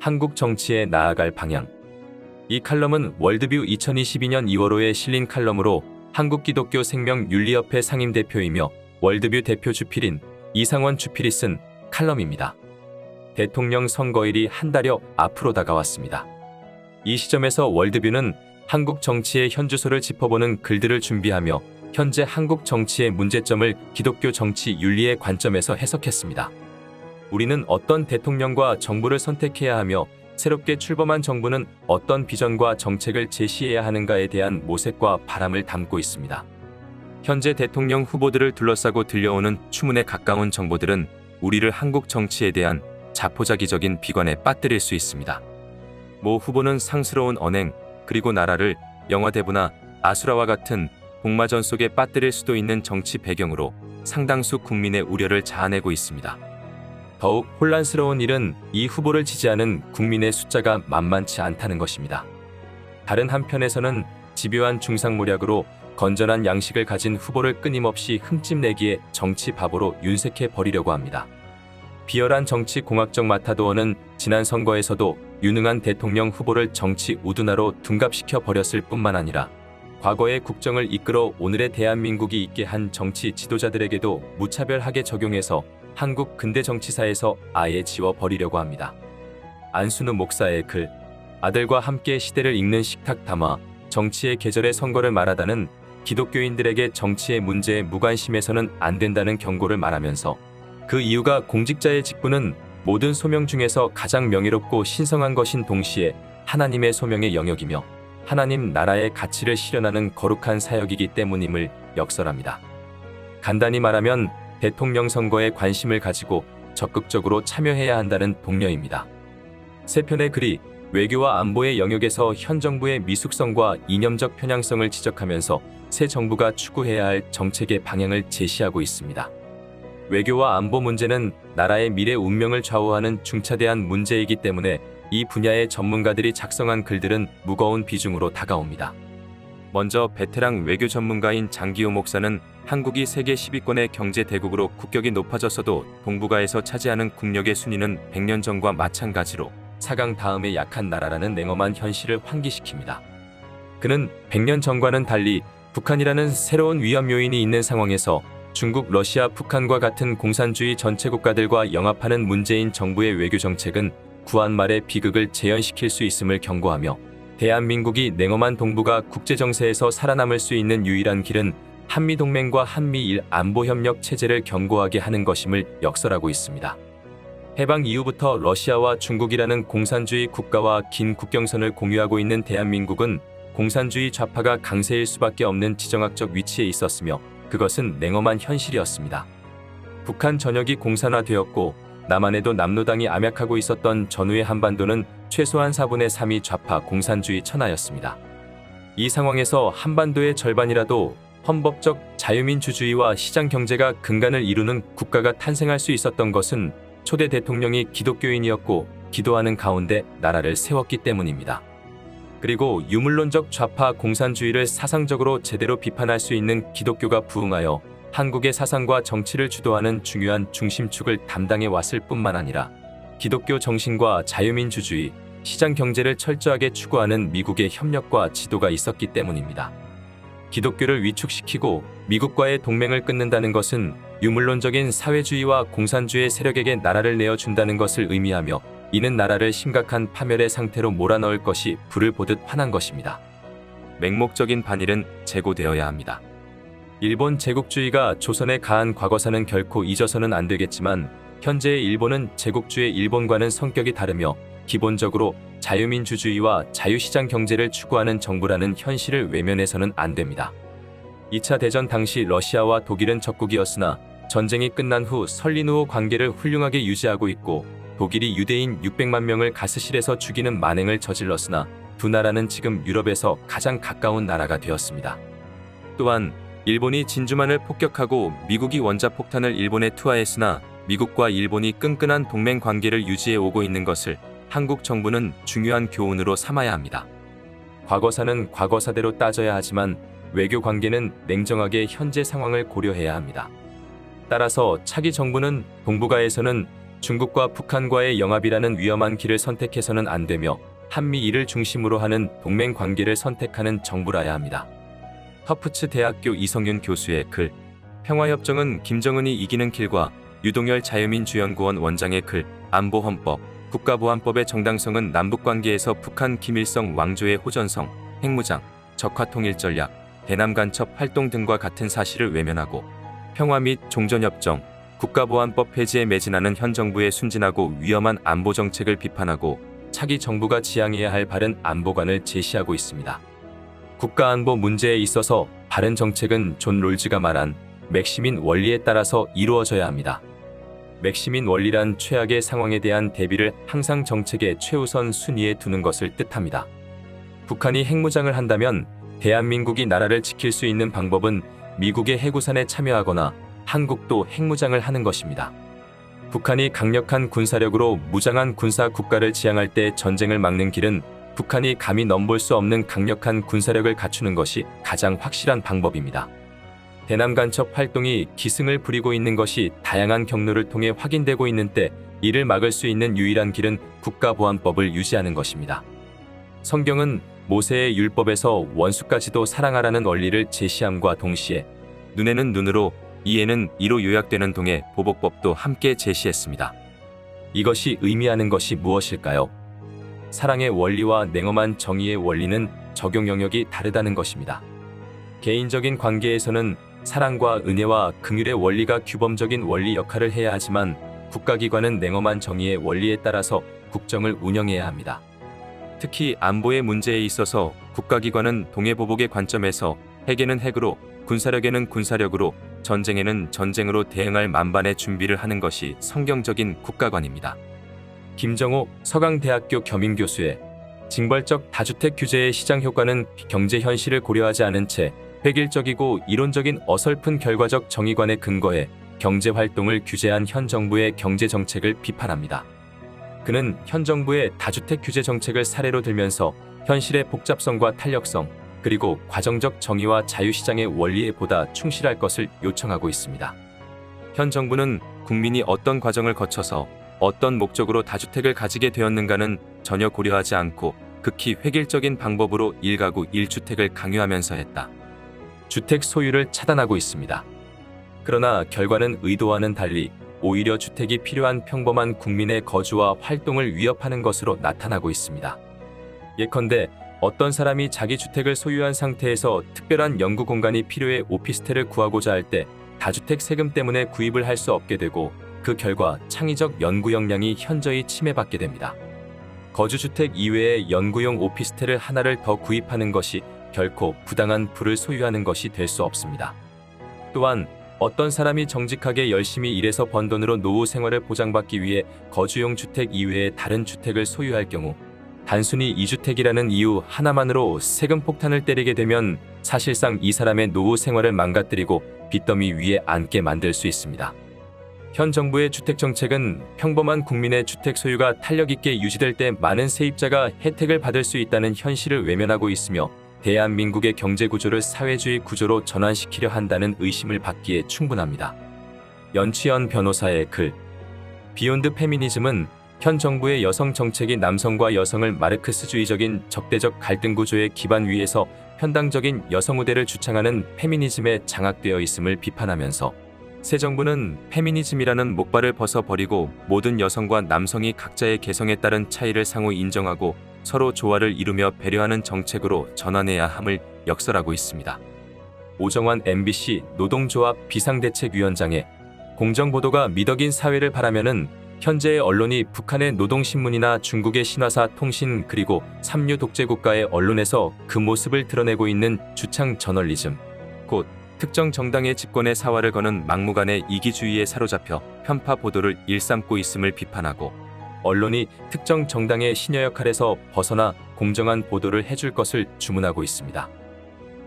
한국 정치에 나아갈 방향. 이 칼럼은 월드뷰 2022년 2월호에 실린 칼럼으로 한국기독교생명윤리협회 상임대표이며 월드뷰 대표 주필인 이상원 주필이 쓴 칼럼입니다. 대통령 선거일이 한 달여 앞으로 다가왔습니다. 이 시점에서 월드뷰는 한국 정치의 현주소를 짚어보는 글들을 준비하며 현재 한국 정치의 문제점을 기독교 정치 윤리의 관점에서 해석했습니다. 우리는 어떤 대통령과 정부를 선택해야 하며 새롭게 출범한 정부는 어떤 비전과 정책을 제시해야 하는가에 대한 모색과 바람을 담고 있습니다. 현재 대통령 후보들을 둘러싸고 들려오는 추문에 가까운 정보들은 우리를 한국 정치에 대한 자포자기적인 비관에 빠뜨릴 수 있습니다. 모 후보는 상스러운 언행, 그리고 나라를 영화대부나 아수라와 같은 복마전 속에 빠뜨릴 수도 있는 정치 배경으로 상당수 국민의 우려를 자아내고 있습니다. 더욱 혼란스러운 일은 이 후보를 지지하는 국민의 숫자가 만만치 않다는 것입니다. 다른 한편에서는 집요한 중상모략으로 건전한 양식을 가진 후보를 끊임없이 흠집내기에 정치 바보로 윤색해 버리려고 합니다. 비열한 정치 공학적 마타도어는 지난 선거에서도 유능한 대통령 후보를 정치 우두나로 둔갑시켜 버렸을 뿐만 아니라 과거의 국정을 이끌어 오늘의 대한민국이 있게 한 정치 지도자들에게도 무차별하게 적용해서 한국 근대 정치사에서 아예 지워버리려고 합니다. 안순우 목사의 글, 아들과 함께 시대를 읽는 식탁 담아 정치의 계절의 선거를 말하다는 기독교인들에게 정치의 문제에 무관심해서는 안 된다는 경고를 말하면서 그 이유가 공직자의 직분은 모든 소명 중에서 가장 명예롭고 신성한 것인 동시에 하나님의 소명의 영역이며 하나님 나라의 가치를 실현하는 거룩한 사역이기 때문임을 역설합니다. 간단히 말하면 대통령 선거에 관심을 가지고 적극적으로 참여해야 한다는 독려입니다. 세 편의 글이 외교와 안보의 영역에서 현 정부의 미숙성과 이념적 편향성을 지적하면서 새 정부가 추구해야 할 정책의 방향을 제시하고 있습니다. 외교와 안보 문제는 나라의 미래 운명을 좌우하는 중차대한 문제이기 때문에 이 분야의 전문가들이 작성한 글들은 무거운 비중으로 다가옵니다. 먼저 베테랑 외교 전문가인 장기호 목사는 한국이 세계 10위권의 경제 대국으로 국격이 높아졌어도 동북아에서 차지하는 국력의 순위는 100년 전과 마찬가지로 4강 다음에 약한 나라라는 냉엄한 현실을 환기시킵니다. 그는 100년 전과는 달리 북한이라는 새로운 위험 요인이 있는 상황에서 중국, 러시아, 북한과 같은 공산주의 전체 국가들과 영합하는 문재인 정부의 외교 정책은 구한말의 비극을 재현시킬 수 있음을 경고하며 대한민국이 냉엄한 동북아 국제정세에서 살아남을 수 있는 유일한 길은 한미동맹과 한미일 안보협력 체제를 견고하게 하는 것임을 역설하고 있습니다. 해방 이후부터 러시아와 중국이라는 공산주의 국가와 긴 국경선을 공유하고 있는 대한민국은 공산주의 좌파가 강세일 수밖에 없는 지정학적 위치에 있었으며 그것은 냉엄한 현실이었습니다. 북한 전역이 공산화되었고 남한에도 남로당이 암약하고 있었던 전후의 한반도는 최소한 4분의 3이 좌파 공산주의 천하였습니다. 이 상황에서 한반도의 절반이라도 헌법적 자유민주주의와 시장경제가 근간을 이루는 국가가 탄생할 수 있었던 것은 초대 대통령이 기독교인이었고 기도하는 가운데 나라를 세웠기 때문입니다. 그리고 유물론적 좌파 공산주의를 사상적으로 제대로 비판할 수 있는 기독교가 부흥하여 한국의 사상과 정치를 주도하는 중요한 중심축을 담당해 왔을 뿐만 아니라 기독교 정신과 자유민주주의, 시장경제를 철저하게 추구하는 미국의 협력과 지도가 있었기 때문입니다. 기독교를 위축시키고 미국과의 동맹을 끊는다는 것은 유물론적인 사회주의와 공산주의 세력에게 나라를 내어준다는 것을 의미하며 이는 나라를 심각한 파멸의 상태로 몰아넣을 것이 불을 보듯 환한 것입니다. 맹목적인 반일은 재고되어야 합니다. 일본 제국주의가 조선에 가한 과거사는 결코 잊어서는 안 되겠지만 현재의 일본은 제국주의 일본과는 성격이 다르며 기본적으로 자유민주주의와 자유시장 경제를 추구하는 정부라는 현실을 외면해서는 안 됩니다. 2차 대전 당시 러시아와 독일은 적국이었으나 전쟁이 끝난 후 설린 후 관계를 훌륭하게 유지하고 있고 독일이 유대인 600만 명을 가스실에서 죽이는 만행을 저질렀으나 두 나라는 지금 유럽에서 가장 가까운 나라가 되었습니다. 또한 일본이 진주만을 폭격하고 미국이 원자폭탄을 일본에 투하했으나 미국과 일본이 끈끈한 동맹 관계를 유지해 오고 있는 것을 한국 정부는 중요한 교훈으로 삼아야 합니다. 과거사는 과거사대로 따져야 하지만 외교 관계는 냉정하게 현재 상황을 고려해야 합니다. 따라서 차기 정부는 동북아에서는 중국과 북한과의 영합이라는 위험한 길을 선택해서는 안 되며 한미일을 중심으로 하는 동맹 관계를 선택하는 정부라야 합니다. 터프츠 대학교 이성윤 교수의 글, 평화협정은 김정은이 이기는 길과 유동열 자유민주연구원 원장의 글, 안보헌법, 국가보안법의 정당성은 남북관계에서 북한 김일성 왕조의 호전성, 핵무장, 적화통일전략, 대남간첩 활동 등과 같은 사실을 외면하고 평화 및 종전협정, 국가보안법 폐지에 매진하는 현 정부의 순진하고 위험한 안보정책을 비판하고 차기 정부가 지향해야 할 바른 안보관을 제시하고 있습니다. 국가안보 문제에 있어서 바른 정책은 존 롤즈가 말한 맥시민 원리에 따라서 이루어져야 합니다. 맥시민 원리란 최악의 상황에 대한 대비를 항상 정책의 최우선 순위에 두는 것을 뜻합니다. 북한이 핵무장을 한다면 대한민국이 나라를 지킬 수 있는 방법은 미국의 해구산에 참여하거나 한국도 핵무장을 하는 것입니다. 북한이 강력한 군사력으로 무장한 군사 국가를 지향할 때 전쟁을 막는 길은 북한이 감히 넘볼 수 없는 강력한 군사력을 갖추는 것이 가장 확실한 방법입니다. 대남 간첩 활동이 기승을 부리고 있는 것이 다양한 경로를 통해 확인되고 있는 때 이를 막을 수 있는 유일한 길은 국가보안법을 유지하는 것입니다. 성경은 모세의 율법에서 원수까지도 사랑하라는 원리를 제시함과 동시에 눈에는 눈으로, 이에는 이로 요약되는 동해 보복법도 함께 제시했습니다. 이것이 의미하는 것이 무엇일까요? 사랑의 원리와 냉엄한 정의의 원리는 적용 영역이 다르다는 것입니다. 개인적인 관계에서는 사랑과 은혜와 긍휼의 원리가 규범적인 원리 역할을 해야 하지만 국가기관은 냉엄한 정의의 원리에 따라서 국정을 운영해야 합니다. 특히 안보의 문제에 있어서 국가기관은 동해보복의 관점에서 핵에는 핵으로, 군사력에는 군사력으로, 전쟁에는 전쟁으로 대응할 만반의 준비를 하는 것이 성경적인 국가관입니다. 김정호 서강대학교 겸임교수의 징벌적 다주택 규제의 시장 효과는 경제 현실을 고려하지 않은 채 획일적이고 이론적인 어설픈 결과적 정의관에 근거해 경제활동을 규제한 현 정부의 경제정책을 비판합니다. 그는 현 정부의 다주택 규제 정책을 사례로 들면서 현실의 복잡성과 탄력성, 그리고 과정적 정의와 자유시장의 원리에 보다 충실할 것을 요청하고 있습니다. 현 정부는 국민이 어떤 과정을 거쳐서 어떤 목적으로 다주택을 가지게 되었는가는 전혀 고려하지 않고 극히 획일적인 방법으로 1가구 1주택을 강요하면서 했다. 주택 소유를 차단하고 있습니다. 그러나 결과는 의도와는 달리 오히려 주택이 필요한 평범한 국민의 거주와 활동을 위협하는 것으로 나타나고 있습니다. 예컨대 어떤 사람이 자기 주택을 소유한 상태에서 특별한 연구 공간이 필요해 오피스텔을 구하고자 할 때 다주택 세금 때문에 구입을 할 수 없게 되고 그 결과 창의적 연구 역량이 현저히 침해받게 됩니다. 거주주택 이외에 연구용 오피스텔을 하나를 더 구입하는 것이 결코 부당한 부를 소유하는 것이 될 수 없습니다. 또한 어떤 사람이 정직하게 열심히 일해서 번 돈으로 노후 생활을 보장받기 위해 거주용 주택 이외에 다른 주택을 소유할 경우 단순히 이주택이라는 이유 하나만으로 세금 폭탄을 때리게 되면 사실상 이 사람의 노후 생활을 망가뜨리고 빚더미 위에 앉게 만들 수 있습니다. 현 정부의 주택정책은 평범한 국민의 주택 소유가 탄력 있게 유지될 때 많은 세입자가 혜택을 받을 수 있다는 현실을 외면하고 있으며 대한민국의 경제구조를 사회주의 구조로 전환시키려 한다는 의심을 받기에 충분합니다. 연치연 변호사의 글, 비욘드 페미니즘은 현 정부의 여성 정책이 남성과 여성을 마르크스주의적인 적대적 갈등 구조의 기반 위에서 편당적인 여성 우대를 주창하는 페미니즘에 장악되어 있음을 비판하면서 새 정부는 페미니즘이라는 목발을 벗어버리고 모든 여성과 남성이 각자의 개성에 따른 차이를 상호 인정하고 서로 조화를 이루며 배려하는 정책으로 전환해야 함을 역설하고 있습니다. 오정환 MBC 노동조합 비상대책위원장의 공정보도가 미덕인 사회를 바라면은 현재의 언론이 북한의 노동신문이나 중국의 신화사 통신 그리고 삼류 독재국가의 언론에서 그 모습을 드러내고 있는 주창 저널리즘, 곧 특정 정당의 집권에 사활을 거는 막무가내 이기주의에 사로잡혀 편파 보도를 일삼고 있음을 비판하고 언론이 특정 정당의 신여 역할에서 벗어나 공정한 보도를 해줄 것을 주문하고 있습니다.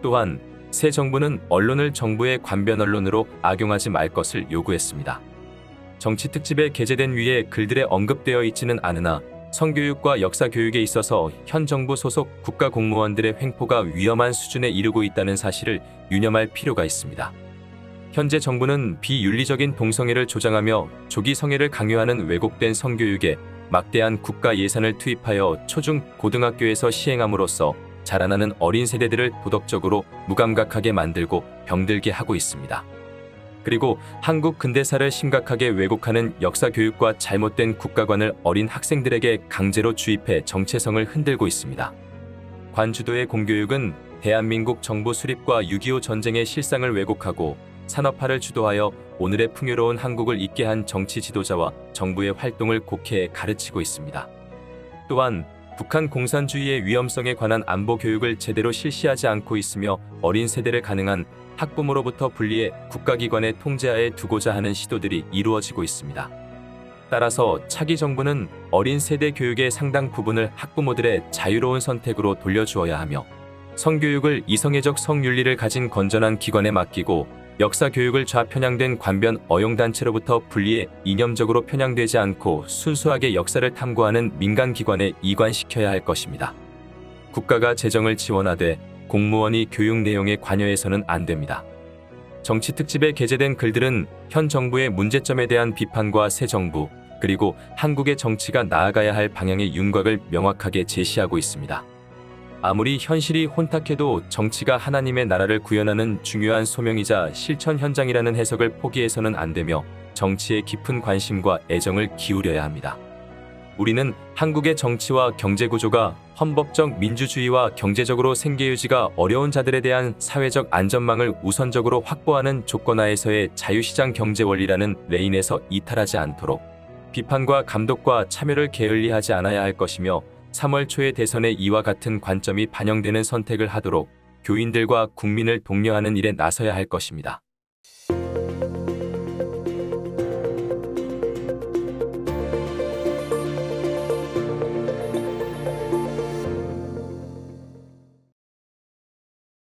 또한 새 정부는 언론을 정부의 관변 언론으로 악용하지 말 것을 요구했습니다. 정치 특집에 게재된 위에 글들에 언급되어 있지는 않으나 성교육과 역사교육에 있어서 현 정부 소속 국가공무원들의 횡포가 위험한 수준에 이르고 있다는 사실을 유념할 필요가 있습니다. 현재 정부는 비윤리적인 동성애를 조장하며 조기 성애를 강요하는 왜곡된 성교육에 막대한 국가 예산을 투입하여 초중 고등학교에서 시행함으로써 자라나는 어린 세대들을 도덕적으로 무감각하게 만들고 병들게 하고 있습니다. 그리고 한국 근대사를 심각하게 왜곡하는 역사 교육과 잘못된 국가관을 어린 학생들에게 강제로 주입해 정체성을 흔들고 있습니다. 관주도의 공교육은 대한민국 정부 수립과 6.25 전쟁의 실상을 왜곡하고 산업화를 주도하여 오늘의 풍요로운 한국을 잊게 한 정치 지도자와 정부의 활동을 곡해 가르치고 있습니다. 또한 북한 공산주의의 위험성에 관한 안보 교육을 제대로 실시하지 않고 있으며 어린 세대를 가능한 학부모로부터 분리해 국가기관의 통제하에 두고자 하는 시도들이 이루어지고 있습니다. 따라서 차기 정부는 어린 세대 교육의 상당 부분을 학부모들의 자유로운 선택으로 돌려주어야 하며 성교육을 이성애적 성윤리를 가진 건전한 기관에 맡기고 역사 교육을 좌편향된 관변 어용단체로부터 분리해 이념적으로 편향되지 않고 순수하게 역사를 탐구하는 민간기관에 이관시켜야 할 것입니다. 국가가 재정을 지원하되 공무원이 교육 내용에 관여해서는 안 됩니다. 정치 특집에 게재된 글들은 현 정부의 문제점에 대한 비판과 새 정부, 그리고 한국의 정치가 나아가야 할 방향의 윤곽을 명확하게 제시하고 있습니다. 아무리 현실이 혼탁해도 정치가 하나님의 나라를 구현하는 중요한 소명이자 실천 현장이라는 해석을 포기해서는 안 되며 정치에 깊은 관심과 애정을 기울여야 합니다. 우리는 한국의 정치와 경제 구조가 헌법적 민주주의와 경제적으로 생계유지가 어려운 자들에 대한 사회적 안전망을 우선적으로 확보하는 조건하에서의 자유시장 경제 원리라는 레인에서 이탈하지 않도록 비판과 감독과 참여를 게을리하지 않아야 할 것이며 3월 초의 대선에 이와 같은 관점이 반영되는 선택을 하도록 교인들과 국민을 독려하는 일에 나서야 할 것입니다.